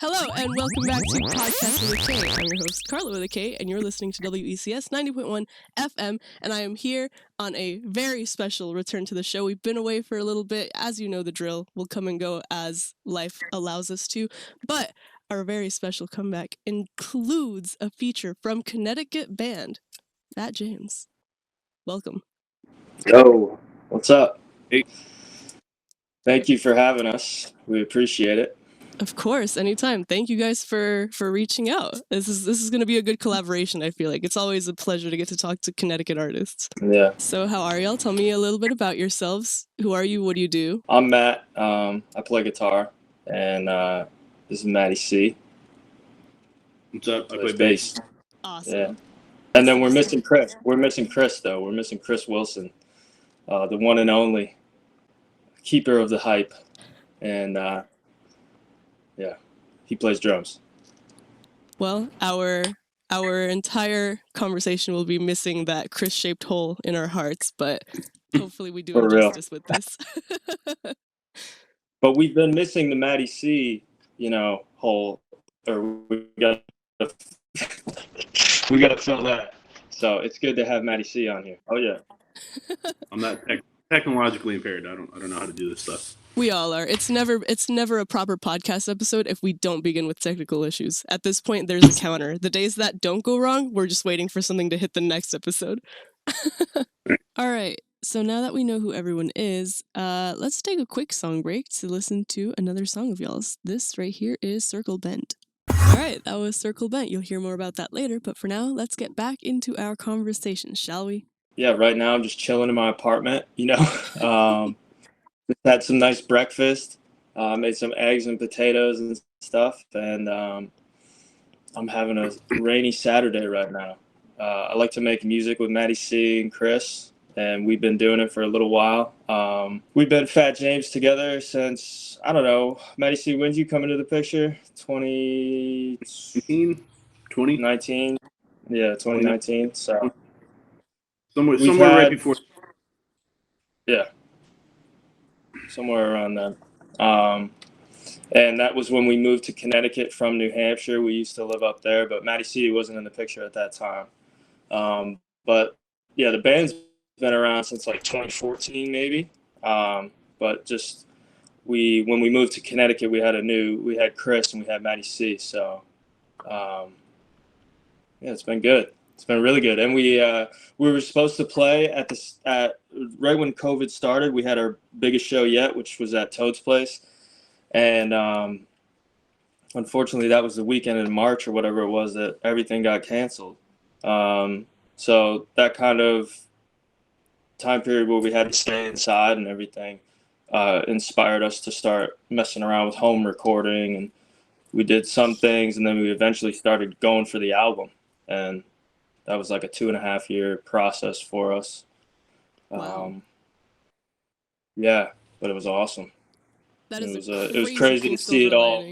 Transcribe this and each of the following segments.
Hello, and welcome back to podKast with a K. I'm your host, Karla with a K, and you're listening to WECS 90.1 FM, and I am here on a very special return to the show. We've been away for a little bit. As you know the drill, we'll come and go as life allows us to, but our very special comeback includes a feature from Connecticut band, Phatt James. Welcome. Yo, what's up? Hey. Thank you for having us. We appreciate it. Of course, anytime. Thank you guys for reaching out. This is going to be a good collaboration, I feel like. It's always a pleasure to get to talk to Connecticut artists. Yeah. So how are y'all? Tell me a little bit about yourselves. Who are you? What do you do? I'm Matt. I play guitar, and this is Maddie C. What's up? I play Plays bass. Awesome. Yeah. And then we're missing Chris. We're missing Chris, though. We're missing Chris Wilson, the one and only keeper of the hype. And, yeah, he plays drums. Well, our entire conversation will be missing that Chris-shaped hole in our hearts, but hopefully we do For it real. justice with this. But we've been missing the Maddie C, hole. Or we got to fill that. So it's good to have Maddie C on here. Oh yeah. I'm not technologically impaired. I don't know how to do this stuff. We all are. It's never a proper podcast episode if we don't begin with technical issues. At this point, there's a counter. The days that don't go wrong, we're just waiting for something to hit the next episode. All right. So now that we know who everyone is, let's take a quick song break to listen to another song of y'all's. This right here is Circle Bent. All right, that was Circle Bent. You'll hear more about that later, but for now, let's get back into our conversation, shall we? Yeah, right now I'm just chilling in my apartment, just had some nice breakfast, made some eggs and potatoes and stuff, and I'm having a rainy Saturday right now. I like to make music with Maddie C and Chris, and we've been doing it for a little while. We've been Phatt James together since, I don't know, Maddie C, when did you come into the picture? 2019? 2019? Yeah, 2019. So somewhere right before. Yeah. Somewhere around then. And that was when we moved to Connecticut from New Hampshire. We used to live up there, but Maddie C wasn't in the picture at that time. But yeah, the band's been around since like 2014 maybe. But just when we moved to Connecticut, we had Chris and we had Maddie C. So yeah, it's been good. It's been really good. And we were supposed to play at right when COVID started. We had our biggest show yet, which was at Toad's Place. And unfortunately, that was the weekend in March or whatever it was that everything got canceled. So that kind of time period where we had to stay inside and everything inspired us to start messing around with home recording. And we did some things, and then we eventually started going for the album. And that was like a 2.5-year process for us. Wow. Yeah, but it was awesome. That is it was crazy to see it all.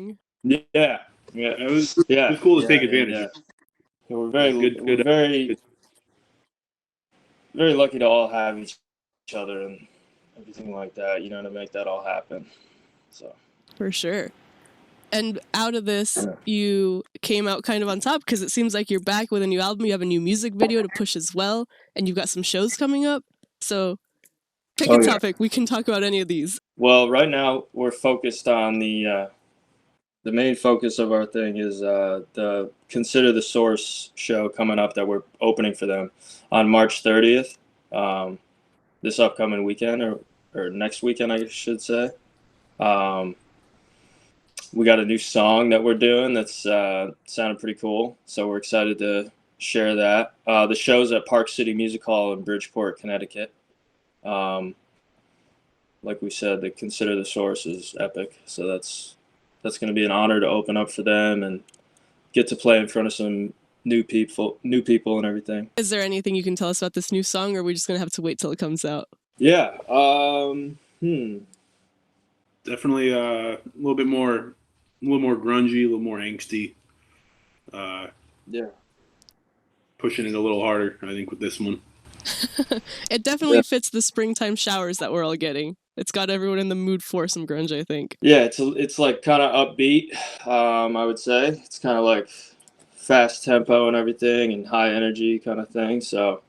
Yeah, it was yeah, cool to take advantage of. Yeah, we're very lucky to all have each other and everything like that, to make that all happen. So for sure. And out of this, you came out kind of on top because it seems like you're back with a new album. You have a new music video to push as well, and you've got some shows coming up. So pick a topic. We can talk about any of these. Well, right now we're focused on the main focus of our thing is the Consider the Source show coming up that we're opening for them on March 30th, this upcoming weekend or next weekend, I should say. We got a new song that we're doing that's sounded pretty cool, so we're excited to share that. The show's at Park City Music Hall in Bridgeport, Connecticut. Like we said, the Consider the Source is epic, so that's going to be an honor to open up for them and get to play in front of some new people and everything. Is there anything you can tell us about this new song, or are we just going to have to wait till it comes out? Yeah. Definitely a little more grungy, a little more angsty. Yeah. Pushing it a little harder, I think, with this one. It definitely fits the springtime showers that we're all getting. It's got everyone in the mood for some grunge, I think. Yeah, it's like kind of upbeat. I would say it's kind of like fast tempo and everything, and high energy kind of thing. So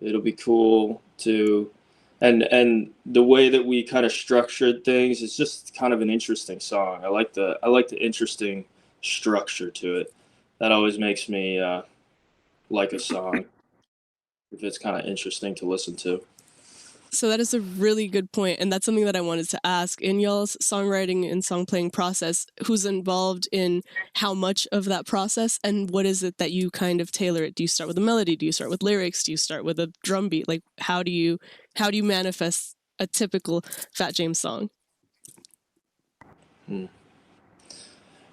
it'll be cool to, and the way that we kind of structured things is just kind of an interesting song. I like the interesting structure to it. That always makes me like a song if it's kind of interesting to listen to. So that is a really good point, and that's something that I wanted to ask. In y'all's songwriting and song playing process, who's involved in how much of that process, and what is it that you kind of tailor it? Do you start with a melody? Do you start with lyrics? Do you start with a drum beat? Like, how do you manifest a typical Phatt James song?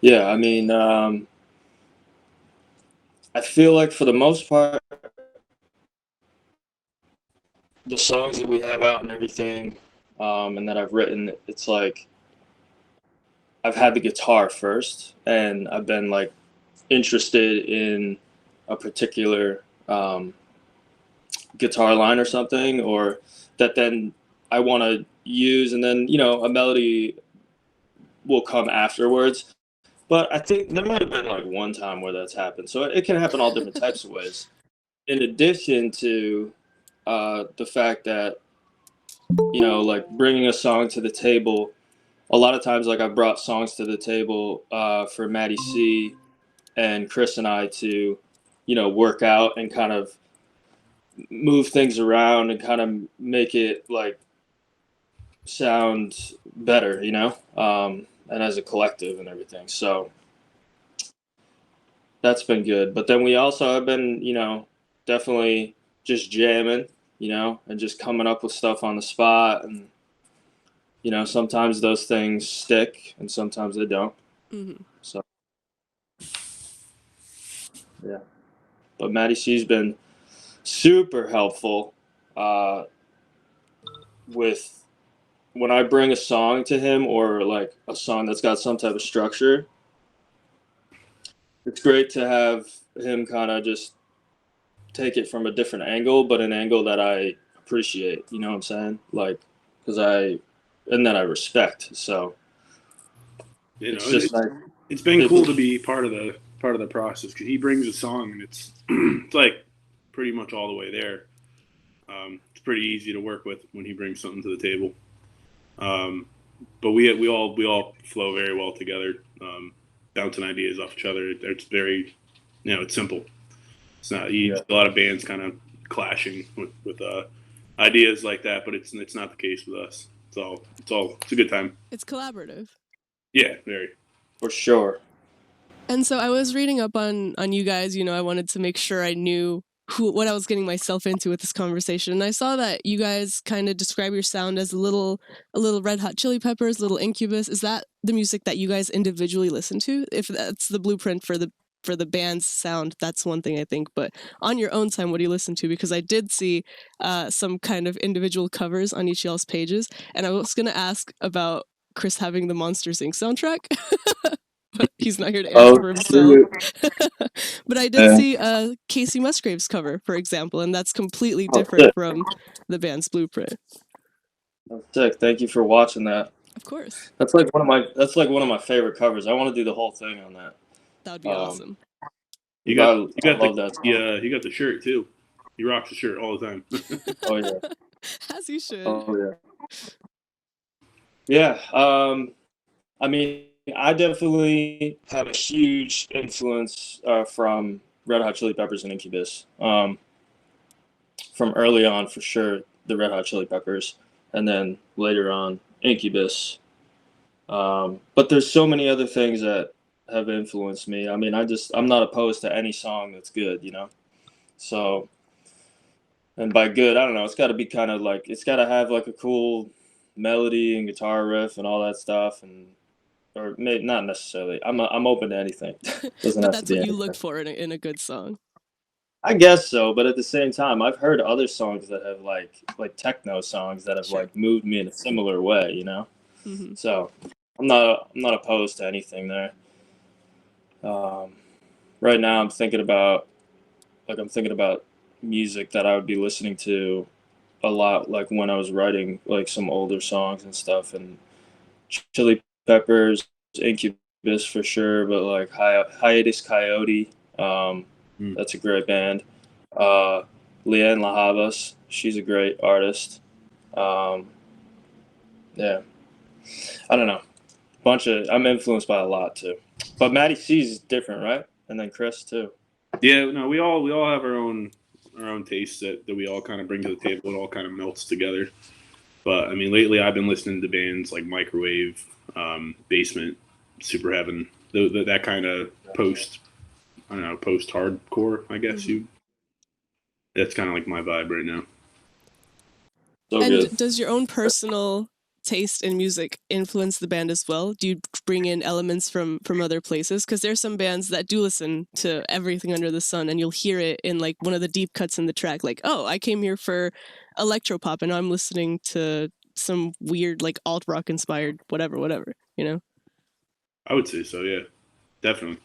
Yeah, I mean, I feel like for the most part, the songs that we have out and everything, and that I've written, it's like I've had the guitar first, and I've been like interested in a particular guitar line or something, or that then I want to use, and then a melody will come afterwards. But I think there might have been like one time where that's happened, so it can happen all different types of ways. In addition to the fact that like bringing a song to the table. A lot of times, like I've brought songs to the table for Maddie C and Chris and I to, work out and kind of move things around and kind of make it like sound better, and as a collective and everything. So that's been good. But then we also have been, definitely just jamming, and just coming up with stuff on the spot. And, sometimes those things stick and sometimes they don't. Mm-hmm. So, yeah. But Maddie C's been super helpful with when I bring a song to him or like a song that's got some type of structure. It's great to have him kind of just take it from a different angle, but an angle that I appreciate. You know what I'm saying? Like, and that I respect. So it's just like it's been cool to be part of the process because he brings a song and it's it's like pretty much all the way there. It's pretty easy to work with when he brings something to the table. But we all flow very well together, bouncing ideas off each other. It's very, it's simple. It's not a lot of bands kind of clashing with ideas like that, but it's not the case with us. It's a good time. It's collaborative. Yeah, very. For sure. And so I was reading up on you guys. I wanted to make sure I knew what I was getting myself into with this conversation. And I saw that you guys kind of describe your sound as a little Red Hot Chili Peppers, a little Incubus. Is that the music that you guys individually listen to? If that's the blueprint for the band's sound, that's one thing I think. But on your own time, what do you listen to? Because I did see some kind of individual covers on each of y'all's pages. And I was going to ask about Chris having the Monsters, Inc. soundtrack. But he's not here to answer for himself. But I did see Casey Musgrave's cover, for example, and that's completely different from the band's blueprint. That's sick. Thank you for watching that. Of course. That's like one of my favorite covers. I want to do the whole thing on that. That would be awesome. You got the shirt too. He rocks the shirt all the time. Oh yeah. As he should. Oh yeah. Yeah. I mean, I definitely have a huge influence from Red Hot Chili Peppers and Incubus. From early on, for sure, the Red Hot Chili Peppers, and then later on, Incubus. But there's so many other things that have influenced me. I mean, I'm not opposed to any song that's good, So, and by good, I don't know. It's got to be kind of like it's got to have like a cool melody and guitar riff and all that stuff, or maybe not necessarily. I'm open to anything. But that's what you look for in a good song. I guess so, but at the same time, I've heard other songs that have like techno songs that have like moved me in a similar way, Mm-hmm. So I'm not opposed to anything there. Right now, I'm thinking about music that I would be listening to a lot, like when I was writing like some older songs and stuff, and Chili Peppers, Incubus for sure, but like Hiatus Coyote, that's a great band. Leanne La Havas, she's a great artist. Yeah, I don't know. I'm influenced by a lot too. But Maddie C's different, right? And then Chris too. Yeah, no, we all have our own tastes that we all kind of bring to the table. It all kind of melts together. But I mean, lately I've been listening to bands like Microwave, Basement, Super Heaven, that kind of post hardcore, I guess That's kind of like my vibe right now. So and good. does your own personal taste in music influence the band as well? Do you bring in elements from other places? Because there's some bands that do listen to everything under the sun, and you'll hear it in like one of the deep cuts in the track, like, oh, I came here for electropop and I'm listening to some weird like alt rock inspired whatever, you know? I would say so, yeah, definitely.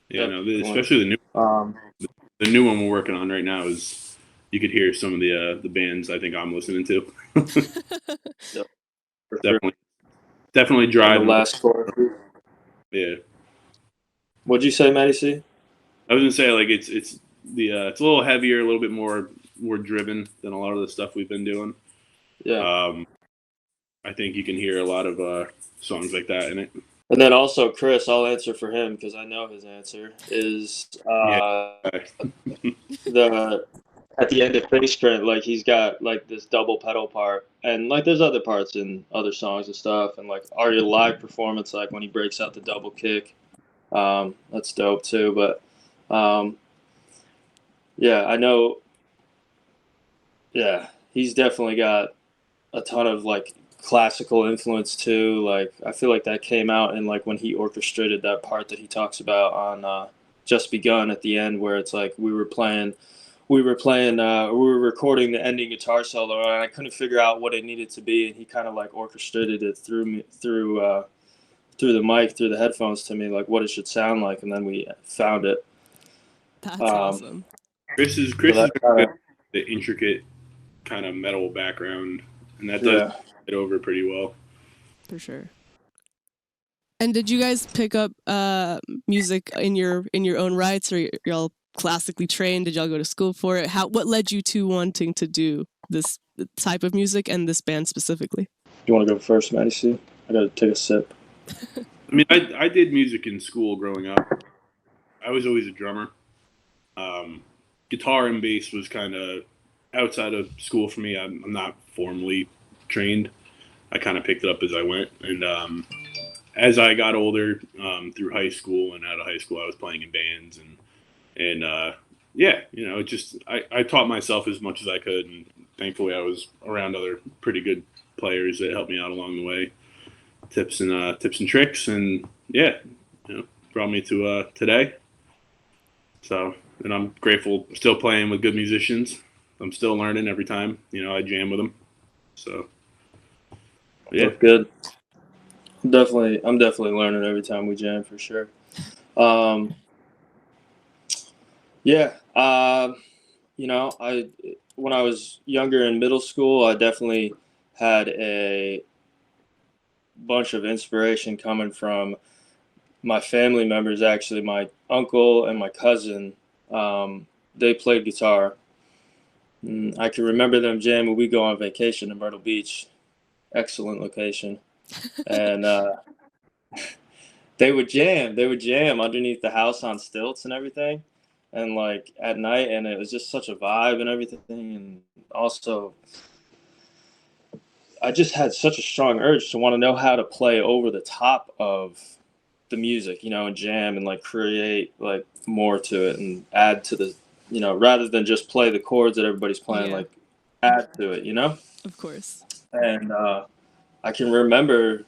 Yeah, no, Definitely. especially the new one we're working on right now is you could hear some of the bands I think I'm listening to. Yep, for definitely, sure. definitely driving. The last chorus. Yeah. What'd you say, Maddie C? I was gonna say like it's it's a little heavier, a little bit more driven than a lot of the stuff we've been doing. Yeah. I think you can hear a lot of songs like that in it. And then also Chris, I'll answer for him because I know his answer is the at the end of Face Print, like he's got like this double pedal part, and like there's other parts in other songs and stuff, and like our live performance, like when he breaks out the double kick, that's dope too. But yeah, I know. Yeah, he's definitely got a ton of like classical influence too. Like I feel like that came out in like when he orchestrated that part that he talks about on Just Begun at the end, where it's like we were recording the ending guitar solo, and I couldn't figure out what it needed to be, and he kind of like orchestrated it through the mic, through the headphones to me, like what it should sound like, and then we found it. That's awesome. Chris is the intricate kind of metal background, and that does it over pretty well. For sure. And did you guys pick up music in your own rights, or you're all classically trained? Did y'all go to school for it? What led you to wanting to do this type of music and this band specifically? You want to go first, Maddie C? I gotta take a sip. I mean, I did music in school growing up. I was always a drummer. Guitar and bass was kind of outside of school for me. I'm not formally trained. I kind of picked it up as I went, and as I got older, through high school and out of high school, I was playing in bands, and yeah, you know, it just I taught myself as much as I could, and thankfully I was around other pretty good players that helped me out along the way, tips and tricks, and yeah, you know, brought me to today. So, and I'm grateful still playing with good musicians. I'm still learning every time, you know, I jam with them. So, yeah, that's good. I'm definitely learning every time we jam for sure. Yeah. You know, when I was younger in middle school, I definitely had a bunch of inspiration coming from my family members. Actually, my uncle and my cousin, they played guitar. I can remember them jamming. We go on vacation to Myrtle Beach, excellent location, and they would jam underneath the house on stilts and everything, and like at night, and it was just such a vibe and everything. And also, I just had such a strong urge to want to know how to play over the top of the music, you know, and jam and like create like more to it and add to the, you know, rather than just play the chords that everybody's playing, like add to it, you know? Of course. And I can remember,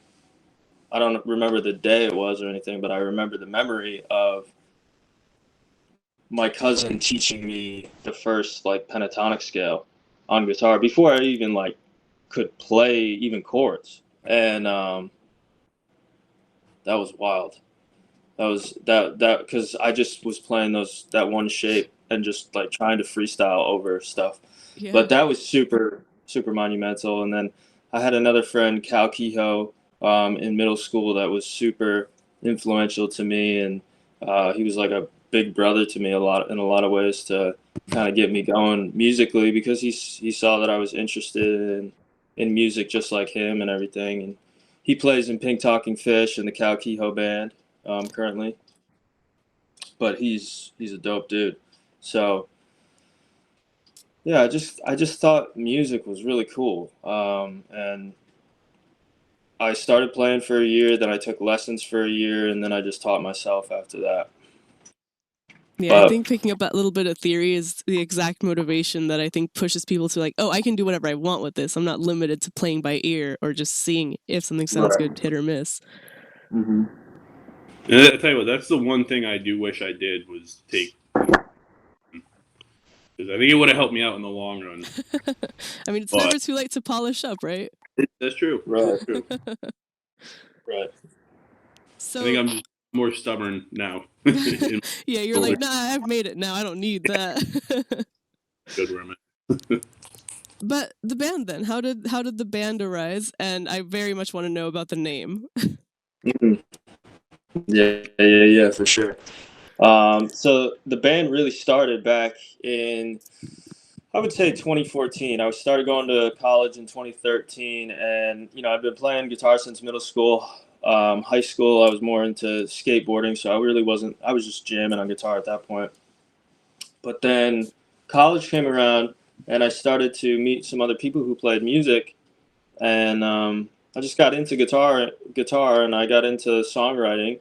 I don't remember the day it was or anything, but I remember the memory of my cousin teaching me the first like pentatonic scale on guitar before I even like could play even chords. And that was wild. That because I just was playing that one shape and just like trying to freestyle over stuff. Yeah. But that was super, super monumental. And then I had another friend, Cal Kehoe, in middle school that was super influential to me. And he was like a big brother to me in a lot of ways to kind of get me going musically, because he saw that I was interested in music just like him and everything. And he plays in Pink Talking Fish and the Cal Kehoe band currently. But he's a dope dude. So yeah, I just thought music was really cool, and I started playing for a year. Then I took lessons for a year, and then I just taught myself after that. Yeah, I But think picking up that little bit of theory is the exact motivation that I think pushes people to like, oh, I can do whatever I want with this. I'm not limited to playing by ear or just seeing if something sounds right. good, hit or miss. And I tell you what, that's the one thing I do wish I did was take. Because I think it would have helped me out in the long run. I mean, it's But never too late to polish up, right? that's true. Right. That's true. Right. So I think I'm just more stubborn now. yeah, you're like, nah, I've made it now. I don't need that. Good where I'm at. But the band then, how did the band arise? And I very much want to know about the name. Mhm. Yeah, for sure. So the band really started back in, I would say, 2014. I started going to college in 2013, and I've been playing guitar since middle school. High school, I was more into skateboarding, so I really wasn't. I was just jamming on guitar at that point. But then college came around, and I started to meet some other people who played music, and I just got into guitar, and I got into songwriting,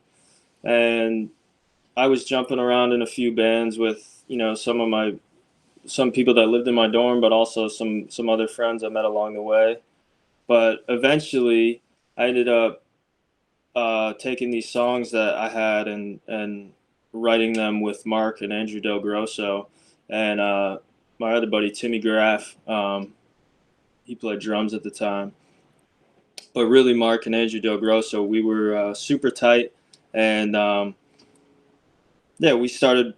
and I was jumping around in a few bands with some people that lived in my dorm, but also some other friends I met along the way. But eventually, I ended up taking these songs that I had and writing them with Mark and Andrew Del Grosso, and my other buddy Timmy Graff. He played drums at the time, but really Mark and Andrew Del Grosso, we were super tight, and yeah, we started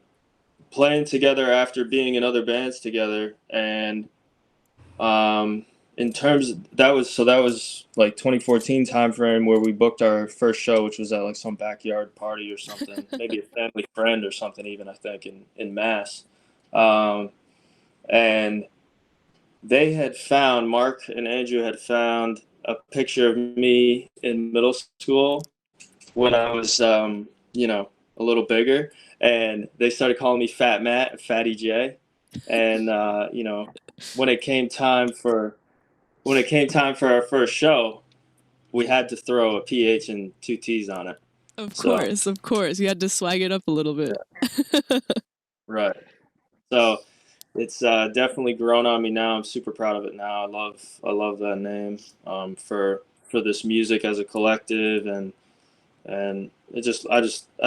playing together after being in other bands together. And in terms that was like 2014 time frame where we booked our first show, which was at like some backyard party or something, maybe a family friend or something, even I think in Mass. And they had found, Mark and Andrew had found a picture of me in middle school when I was a little bigger, and they started calling me Fat Matt, Fatty J. And when it came time for our first show, we had to throw a PH and two T's on it. Of So course. You had to swag it up a little bit. yeah, right. So it's definitely grown on me now. I'm super proud of it now. I love that name for this music as a collective, and I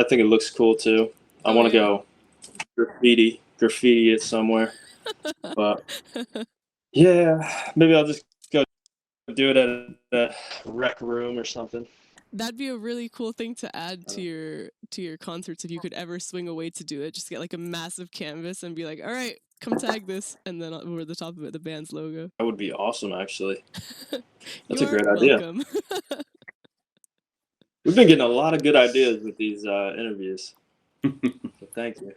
think it looks cool too. I want to go graffiti it somewhere, but yeah, maybe I'll just go do it at a rec room or something. That'd be a really cool thing to add to your concerts if you could ever swing away to do it. Just get like a massive canvas and be like, all right, come tag this, and then over the top of it, the band's logo. That would be awesome, actually. That's a You're great idea. welcome. We've been getting a lot of good ideas with these interviews. So thank you.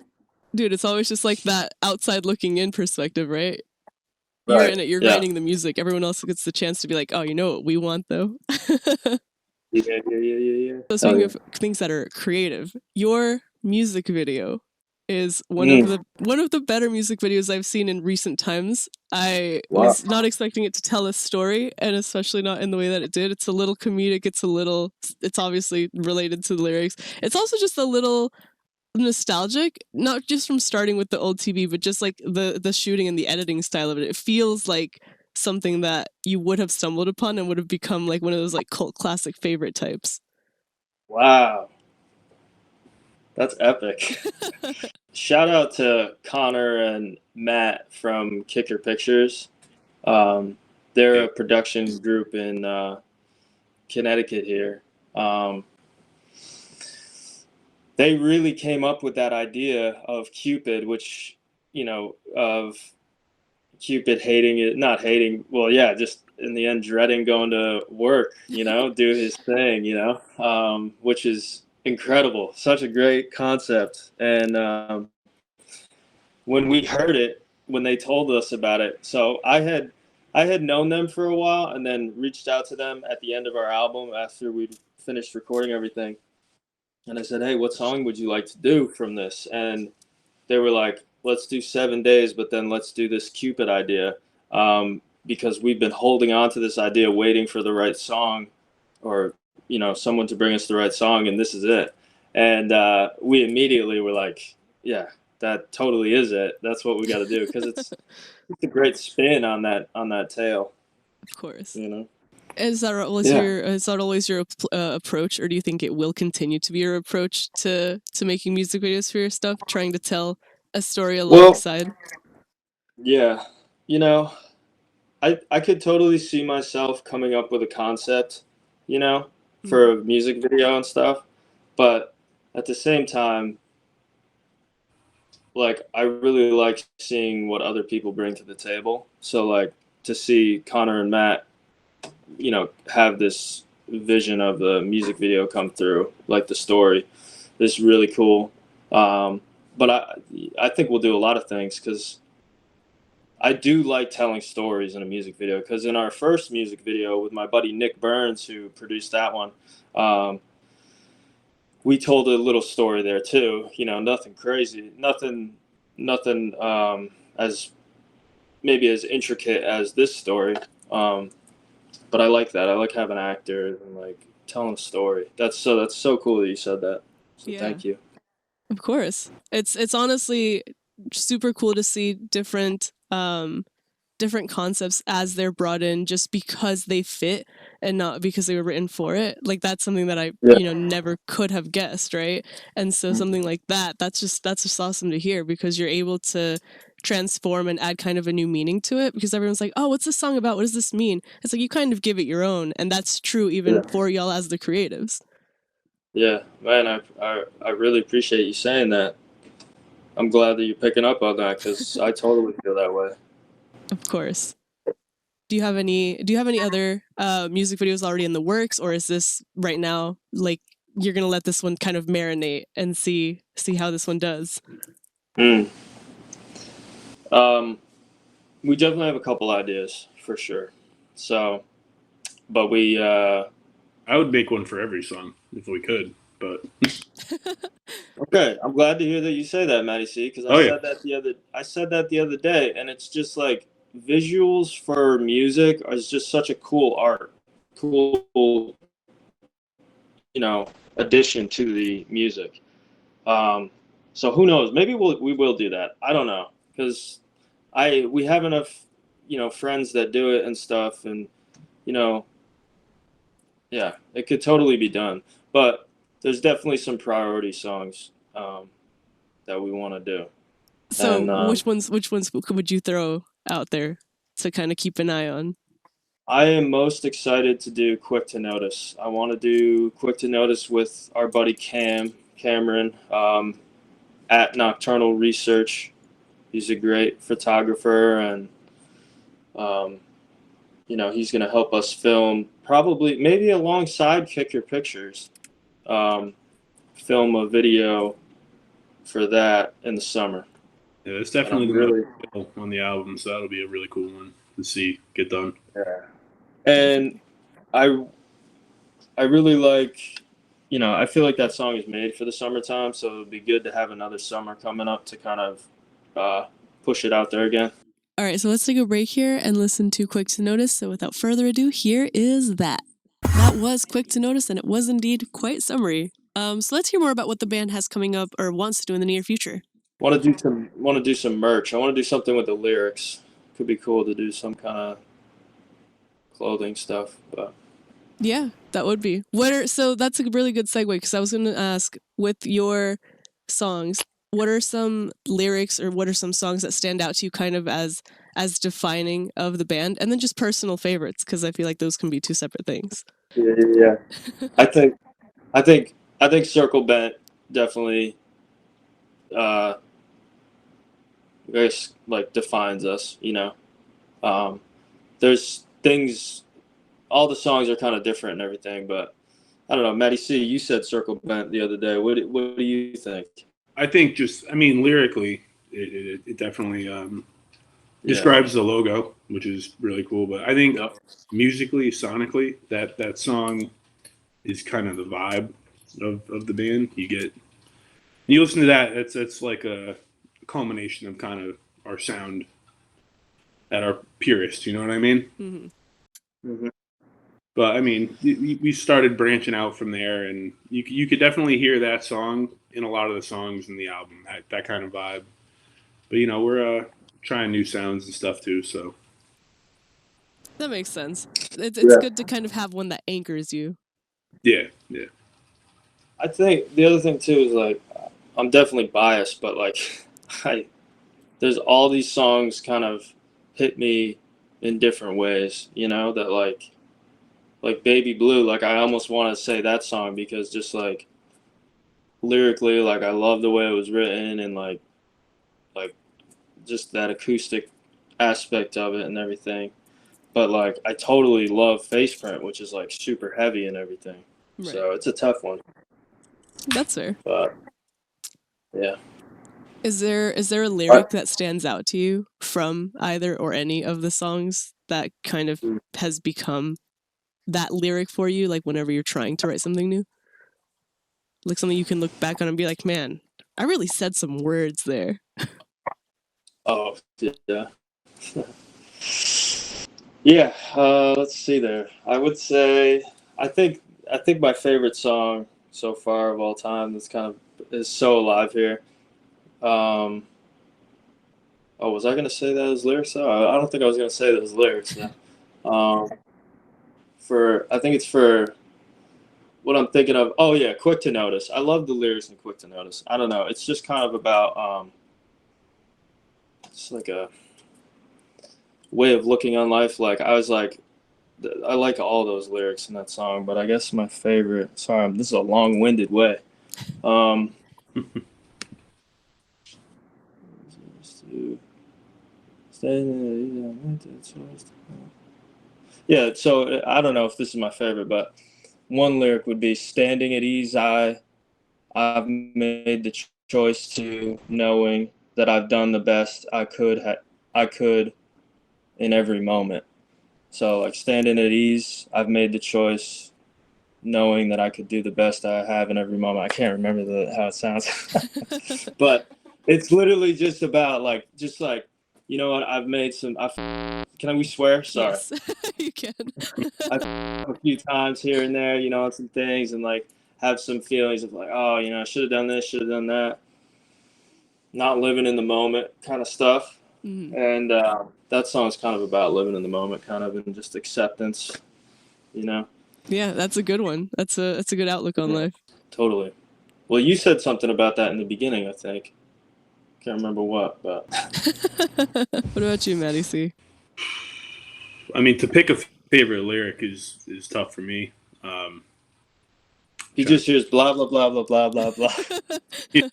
Dude, it's always just like that outside looking in perspective, right? Right. You're in it, you're Yeah. writing the music. Everyone else gets the chance to be like, oh, you know what we want though? Yeah. So speaking of things that are creative, your music video is one of the better music videos I've seen in recent times. I was not expecting it to tell a story, and especially not in the way that it did. It's a little comedic. It's obviously related to the lyrics. It's also just a little nostalgic, not just from starting with the old TV, but just like the shooting and the editing style of it. It feels like something that you would have stumbled upon and would have become like one of those like cult classic favorite types. Wow. That's epic. Shout out to Connor and Matt from Kicker Pictures. They're a production group in Connecticut here. They really came up with that idea of Cupid, which, of Cupid hating it, not hating, well, yeah, just in the end dreading going to work, do his thing, which is incredible. Such a great concept. And when we heard it, when they told us about it, so I had known them for a while and then reached out to them at the end of our album after we'd finished recording everything. And I said, hey, what song would you like to do from this? And they were like, let's do 7 days, but then let's do this Cupid idea, because we've been holding on to this idea, waiting for the right song or, someone to bring us the right song, and this is it. And we immediately were like, yeah, that totally is it. That's what we got to do, because it's a great spin on that tale. Of course. Is that always your approach, or do you think it will continue to be your approach to making music videos for your stuff, trying to tell a story alongside? Yeah, I could totally see myself coming up with a concept, for a music video and stuff, but at the same time, like, I really like seeing what other people bring to the table. So, like, to see Connor and Matt, have this vision of the music video come through, like the story, is really cool. But I think we'll do a lot of things, because I do like telling stories in a music video. Because in our first music video with my buddy Nick Burns, who produced that one, we told a little story there too. Nothing crazy, nothing as maybe as intricate as this story. But I like that. I like having actors and like telling a story. That's so cool that you said that. So yeah. Thank you. Of course. It's honestly super cool to see different concepts as they're brought in, just because they fit and not because they were written for it. Like, that's something that I never could have guessed, right? And so something like that's just awesome to hear, because you're able to transform and add kind of a new meaning to it, because everyone's like, oh, what's this song about? What does this mean? It's like, you kind of give it your own, and that's true even for y'all as the creatives. Yeah, man, I really appreciate you saying that. I'm glad that you're picking up on that, because I totally feel that way. Of course. Do you have any other music videos already in the works, or is this right now, like, you're gonna let this one kind of marinate and see how this one does? We definitely have a couple ideas for sure. So, but we I would make one for every song if we could, but okay, I'm glad to hear that you say that, Matty C, because I said that the other day, and it's just like, visuals for music is just such a cool addition to the music. So who knows? Maybe we will do that. I don't know, because we have enough, friends that do it and stuff, and yeah, it could totally be done. But there's definitely some priority songs that we want to do. So which ones would you throw out there to kind of keep an eye on? I am most excited to do Quick to Notice. I want to do Quick to Notice with our buddy Cameron at Nocturnal Research. He's a great photographer, and he's going to help us film, probably maybe alongside Kick Your Pictures, film a video for that in the summer. Yeah, it's definitely really on the album, so that'll be a really cool one to get done. Yeah. And I really like, I feel like that song is made for the summertime, so it would be good to have another summer coming up to kind of push it out there again. All right, so let's take a break here and listen to Quick to Notice. So without further ado, here is that. That was Quick to Notice, and it was indeed quite summery. So let's hear more about what the band has coming up or wants to do in the near future. Want to do some merch. I want to do something with the lyrics. Could be cool to do some kind of clothing stuff, but yeah, that would be. So that's a really good segue, because I was going to ask, with your songs, what are some lyrics or what are some songs that stand out to you kind of as defining of the band, and then just personal favorites, because I feel like those can be two separate things. Yeah. I think Circle Bent definitely very, like, defines us, There's things, all the songs are kind of different and everything, but I don't know. Maddie C, you said Circle Bent the other day. What do you think? I think lyrically, it definitely describes the logo, which is really cool. But I think musically, sonically, that song is kind of the vibe of the band. You listen to that, it's like a culmination of kind of our sound at our purest. You know what I mean? Mm-hmm. Mm-hmm. But I mean, we started branching out from there, and you could definitely hear that song in a lot of the songs in the album, that kind of vibe. But we're trying new sounds and stuff too. So That makes sense. It's good to kind of have one that anchors you. yeah. I think the other thing too is like I'm definitely biased, but like there's all these songs kind of hit me in different ways, that like Baby Blue, like I almost want to say that song because just like lyrically, like I love the way it was written and like just that acoustic aspect of it and everything. But like I totally love Face Print, which is like super heavy and everything. Right. So it's a tough one. That's fair. But yeah. Is there a lyric that stands out to you from either or any of the songs that kind of has become that lyric for you, like whenever you're trying to write something new? Like something you can look back on and be like, man, I really said some words there. Oh, yeah. Yeah, let's see there. I would say I think my favorite song so far of all time is So Alive Here. Was I gonna say that as lyrics? I don't think I was gonna say that as lyrics. Yeah. I think it's for what I'm thinking of. Oh yeah, Quick to Notice. I love the lyrics in Quick to Notice. I don't know. It's just kind of about it's like a way of looking on life. Like I like all those lyrics in that song, but I guess my favorite. Sorry, this is a long-winded way. Yeah, so I don't know if this is my favorite, but one lyric would be "Standing at ease, I've made the choice to knowing that I've done the best I could in every moment." So like standing at ease, I've made the choice knowing that I could do the best I have in every moment. I can't remember how it sounds, but it's literally just about you know what, I've made some. Can we swear? Sorry. Yes, you can. I've a few times here and there, on some things, and like have some feelings of like, oh, I should have done this, should have done that. Not living in the moment, kind of stuff. Mm-hmm. And that song's kind of about living in the moment, kind of, and just acceptance. Yeah, that's a good one. That's a good outlook on life. Totally. Well, you said something about that in the beginning, I think. Can't remember what, but. What about you, Maddie C? I mean, to pick a favorite lyric is tough for me. He just hears blah blah blah blah blah blah blah. Yeah.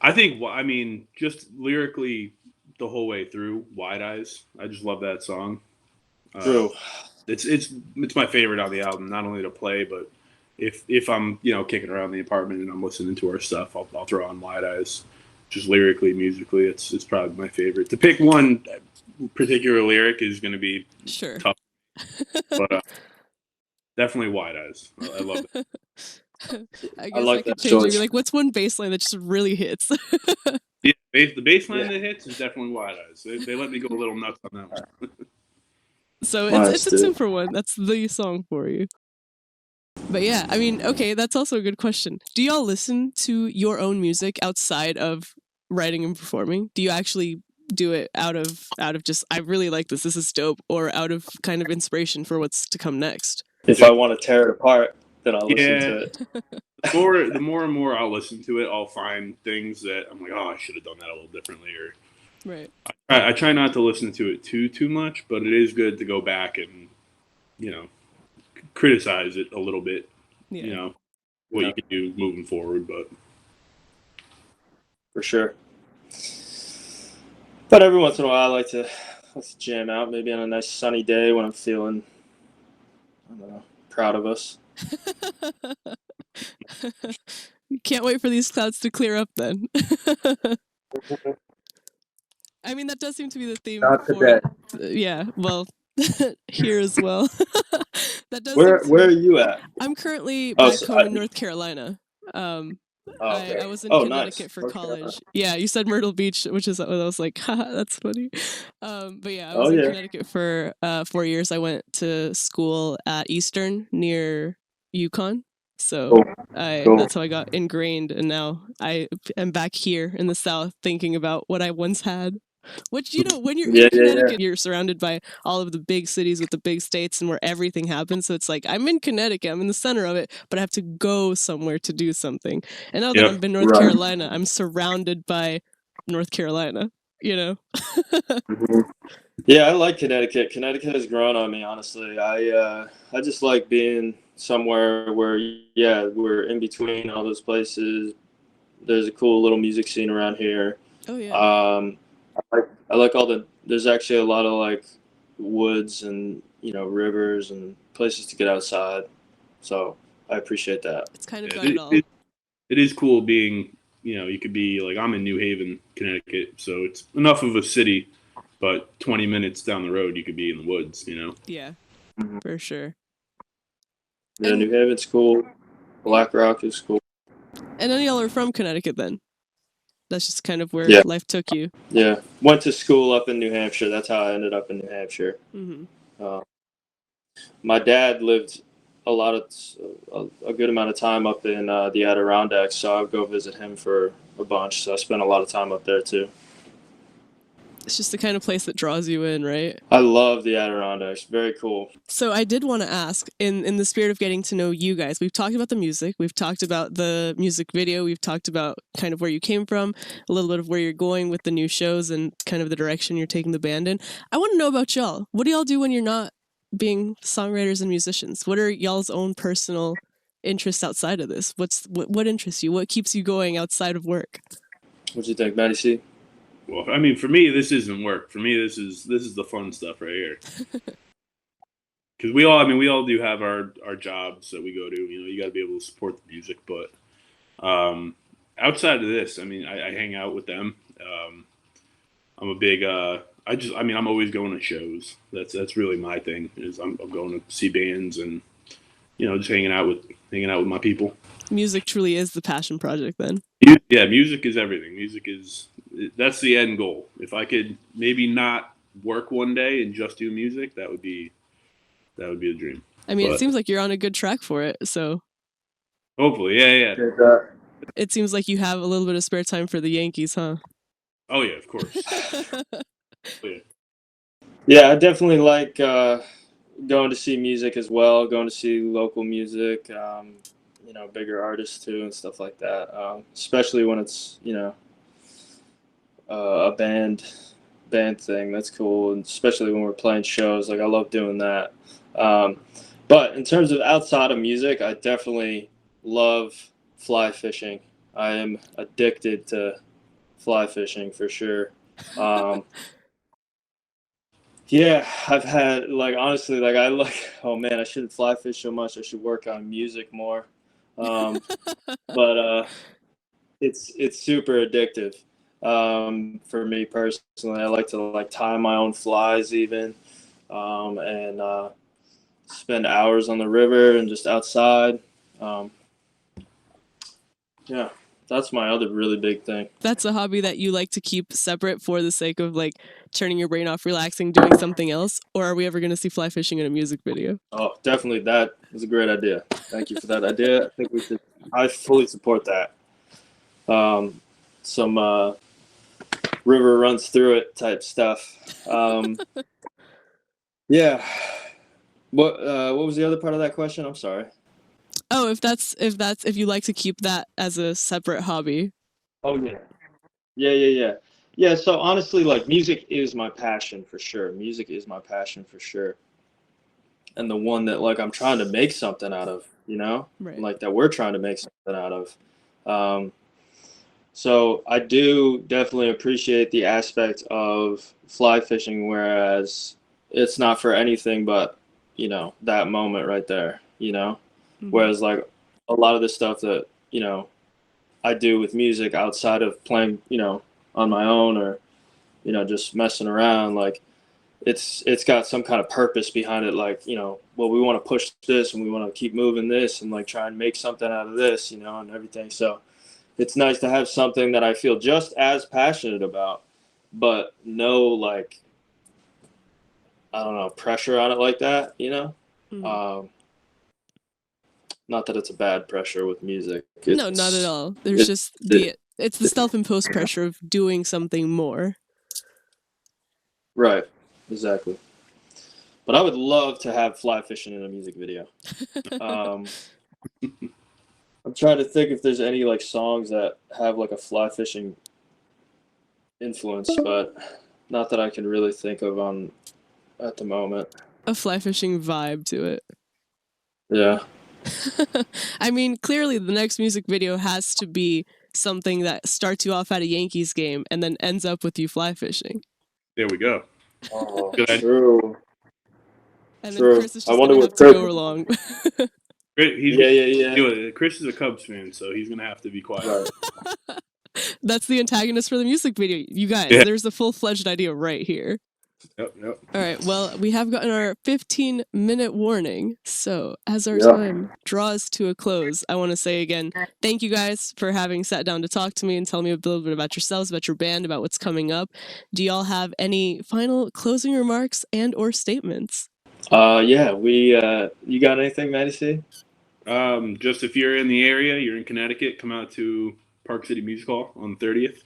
I think just lyrically the whole way through, Wide Eyes. I just love that song. True. It's my favorite on the album. Not only to play, but if I'm kicking around the apartment and I'm listening to our stuff, I'll throw on Wide Eyes. Just lyrically, musically, it's probably my favorite. To pick one particular lyric is going to be tough, but definitely Wide Eyes. I love it. I guess I could change it. Be like, what's one bass line that just really hits? Yeah, the bass line that hits is definitely Wide Eyes. They let me go a little nuts on that one. So it's a 2-for-1. That's the song for you. But yeah, I mean, okay, that's also a good question. Do y'all listen to your own music outside of writing and performing? Do you actually do it out of just, I really like this is dope, or out of kind of inspiration for what's to come next? If I want to tear it apart, then I'll listen to it. The more and more I'll listen to it, I'll find things that I'm like, oh, I should have done that a little differently. Or right. I try not to listen to it too much, but it is good to go back and criticize it a little bit. Yeah. What you can do moving forward, but for sure. But every once in a while, I like to jam out, maybe on a nice sunny day when I'm feeling, I don't know, proud of us. Can't wait for these clouds to clear up then. I mean, that does seem to be the theme. Not for today. Yeah, well, here as well. That does. Where are you at? I'm currently Oh, back so home in North Carolina. okay. I was in Nice. Connecticut for North college. Carolina. Yeah, you said Myrtle Beach, which is I was like, haha, that's funny. But yeah, I Oh, was in yeah. Connecticut for 4 years. I went to school at Eastern near Yukon. So Cool. that's how I got ingrained, and now I am back here in the South thinking about what I once had. Which, you know, when you're in Connecticut, you're surrounded by all of the big cities with the big states and where everything happens. So it's like, I'm in Connecticut, I'm in the center of it, but I have to go somewhere to do something. And now that I'm in North Carolina, I'm surrounded by North Carolina, you know? Yeah, I like Connecticut. Connecticut has grown on me, honestly. I just like being somewhere where, we're in between all those places. There's a cool little music scene around here. Oh, yeah. I like there's actually a lot of like woods and, rivers and places to get outside. So I appreciate that. It's kind of got it all. It is cool being, you could be like, I'm in New Haven, Connecticut, so it's enough of a city, but 20 minutes down the road, you could be in the woods, Yeah, for sure. Yeah, New Haven's cool. Black Rock is cool. And none of y'all are from Connecticut then? That's just kind of where life took you. Yeah. Went to school up in New Hampshire. That's how I ended up in New Hampshire. Mm-hmm. My dad lived a good amount of time up in the Adirondacks, so I would go visit him for a bunch. So I spent a lot of time up there too. It's just the kind of place that draws you in, right? I love the Adirondacks. Very cool. So I did want to ask, in the spirit of getting to know you guys, we've talked about the music, we've talked about the music video, we've talked about kind of where you came from, a little bit of where you're going with the new shows and kind of the direction you're taking the band in. I want to know about y'all. What do y'all do when you're not being songwriters and musicians? What are y'all's own personal interests outside of this? What interests you? What keeps you going outside of work? What do you think, Maddie C? Well, I mean, for me, this isn't work. For me, this is the fun stuff right here. Because we all do have our jobs that we go to. You got to be able to support the music. But outside of this, I mean, I hang out with them. I'm a big. I'm always going to shows. That's really my thing. Is I'm going to see bands and just hanging out with my people. Music truly is the passion project, then. Yeah, music is everything. That's the end goal. If I could maybe not work one day and just do music, that would be a dream. I mean, it seems like you're on a good track for it, so. Hopefully, yeah. It seems like you have a little bit of spare time for the Yankees, huh? Oh, yeah, of course. Yeah, I definitely like going to see music as well, going to see local music, bigger artists too and stuff like that, especially when it's, a band thing. That's cool, and especially when we're playing shows. Like, I love doing that. But in terms of outside of music, I definitely love fly fishing. I am addicted to fly fishing for sure. Yeah, I've had, honestly, oh man, I shouldn't fly fish so much. I should work on music more. But it's super addictive. For me personally, I like to tie my own flies even, and spend hours on the river and just outside. Yeah, that's my other really big thing. That's a hobby that you like to keep separate for the sake of turning your brain off, relaxing, doing something else? Or are we ever going to see fly fishing in a music video? Oh, definitely. That is a great idea. Thank you for that idea. I think I fully support that. Some river runs through it type stuff. Yeah. What was the other part of that question? I'm sorry. Oh, if you like to keep that as a separate hobby. Oh yeah. Yeah, so honestly, music is my passion for sure. And the one that I'm trying to make something out of, Right. that we're trying to make something out of. So I do definitely appreciate the aspect of fly fishing, whereas it's not for anything but, that moment right there, Mhm. Whereas like a lot of the stuff that, I do with music outside of playing, on my own or, just messing around, like it's got some kind of purpose behind it, like, well, we want to push this and we want to keep moving this and like try and make something out of this, and everything. So it's nice to have something that I feel just as passionate about, but no, like, I don't know, pressure on it like that. Mhm. Not that it's a bad pressure with music. No, not at all. There's It's, just it, it's the self-imposed pressure of doing something more. right, exactly. But I would love to have fly fishing in a music video. Um, I'm trying to think if there's any like songs that have like a fly fishing influence, but not that I can really think of on at the moment. A fly fishing vibe to it. Yeah. I mean, clearly the next music video has to be something that starts you off at a Yankees game and then ends up with you fly fishing. There we go. Oh, Good idea. true. And then True. Chris is I just wonder gonna what have to Chris. go along. Yeah. Chris is a Cubs fan, so he's gonna have to be quiet. Right. That's the antagonist for the music video. You guys, Yeah. there's a full-fledged idea right here. Yep. All right, well, we have gotten our 15-minute warning. So as our Yeah. time draws to a close, I want to say again, thank you guys for having sat down to talk to me and tell me a little bit about yourselves, about your band, about what's coming up. Do y'all have any final closing remarks and or statements? Yeah, you got anything, Maddie C? Just if you're in the area, you're in Connecticut, come out to Park City Music Hall on the 30th.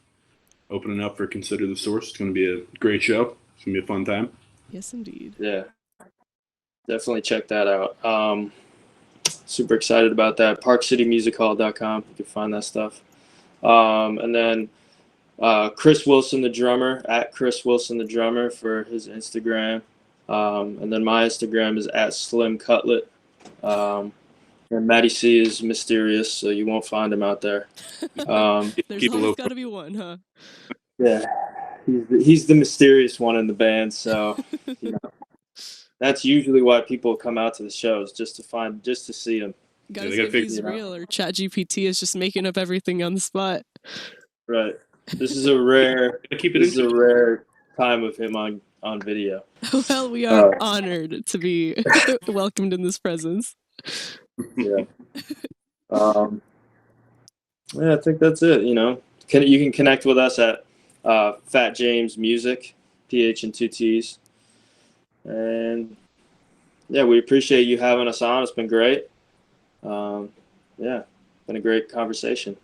Opening up for Consider the Source. It's going to be a great show. It's going to be a fun time. Yes, indeed. Yeah. Definitely check that out. Super excited about that. ParkCityMusicHall.com. You can find that stuff. And then Chris Wilson, the drummer, at Chris Wilson, the drummer for his Instagram. And then my Instagram is at Slim Cutlet. And Maddie C is mysterious, so you won't find him out there. There's always got to be one, huh? Yeah, he's the mysterious one in the band, so that's usually why people come out to the shows, just to see him. Gotta see if he's real or ChatGPT is just making up everything on the spot. Right. This is a rare time of him on video. Well, we are honored to be welcomed in this presence. Yeah. Yeah, I think that's it. You can connect with us at Phatt James Music, PH and 2 T's. And yeah, we appreciate you having us on. It's been great. Yeah, been a great conversation.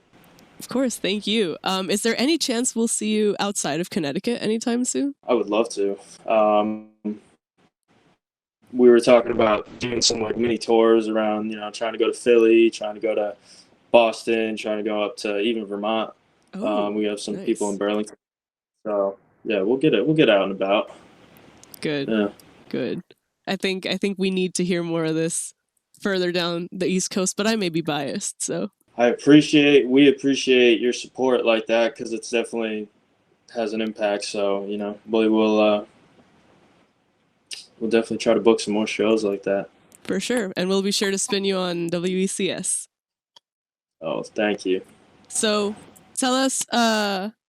Of course, thank you. Is there any chance we'll see you outside of Connecticut anytime soon? I would love to. We were talking about doing some like mini tours around, trying to go to Philly, trying to go to Boston, trying to go up to even Vermont. We have some people in Burlington. So yeah, we'll get out and about. Good. Yeah. Good. I think we need to hear more of this further down the East Coast, but I may be biased, so. We appreciate your support like that, because it's definitely has an impact. So, we'll definitely try to book some more shows like that. For sure. And we'll be sure to spin you on WECS. Oh, thank you. So tell us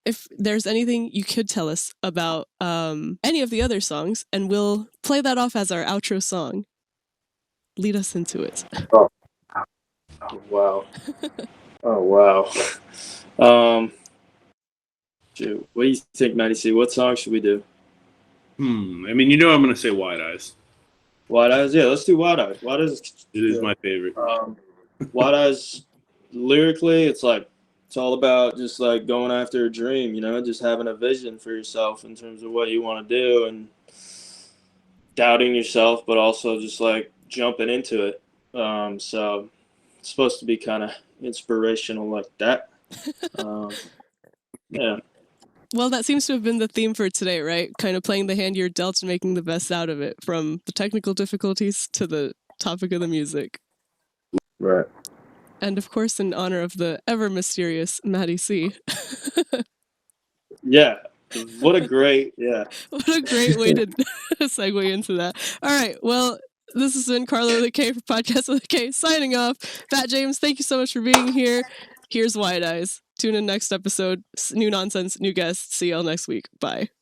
if there's anything you could tell us about any of the other songs, and we'll play that off as our outro song. Lead us into it. Oh wow. Oh, wow. Shoot. What do you think, Maddie C? What song should we do? I mean, I'm going to say Wide Eyes. Wide Eyes? Yeah, let's do Wide Eyes. Wide Eyes. It is my favorite. Wide Eyes, lyrically, it's all about just like going after a dream, just having a vision for yourself in terms of what you want to do and doubting yourself, but also just like jumping into it. So it's supposed to be kind of inspirational like that. Yeah. Well, that seems to have been the theme for today, right? Kind of playing the hand you're dealt and making the best out of it, from the technical difficulties to the topic of the music. Right. And of course, in honor of the ever mysterious Maddie C. Yeah. What a great, What a great way to segue into that. All right. Well, this has been Karla with a K for Podcast with a K signing off. Phatt James, thank you so much for being here. Here's Wide Eyes. Tune in next episode. New nonsense, new guests. See y'all next week. Bye.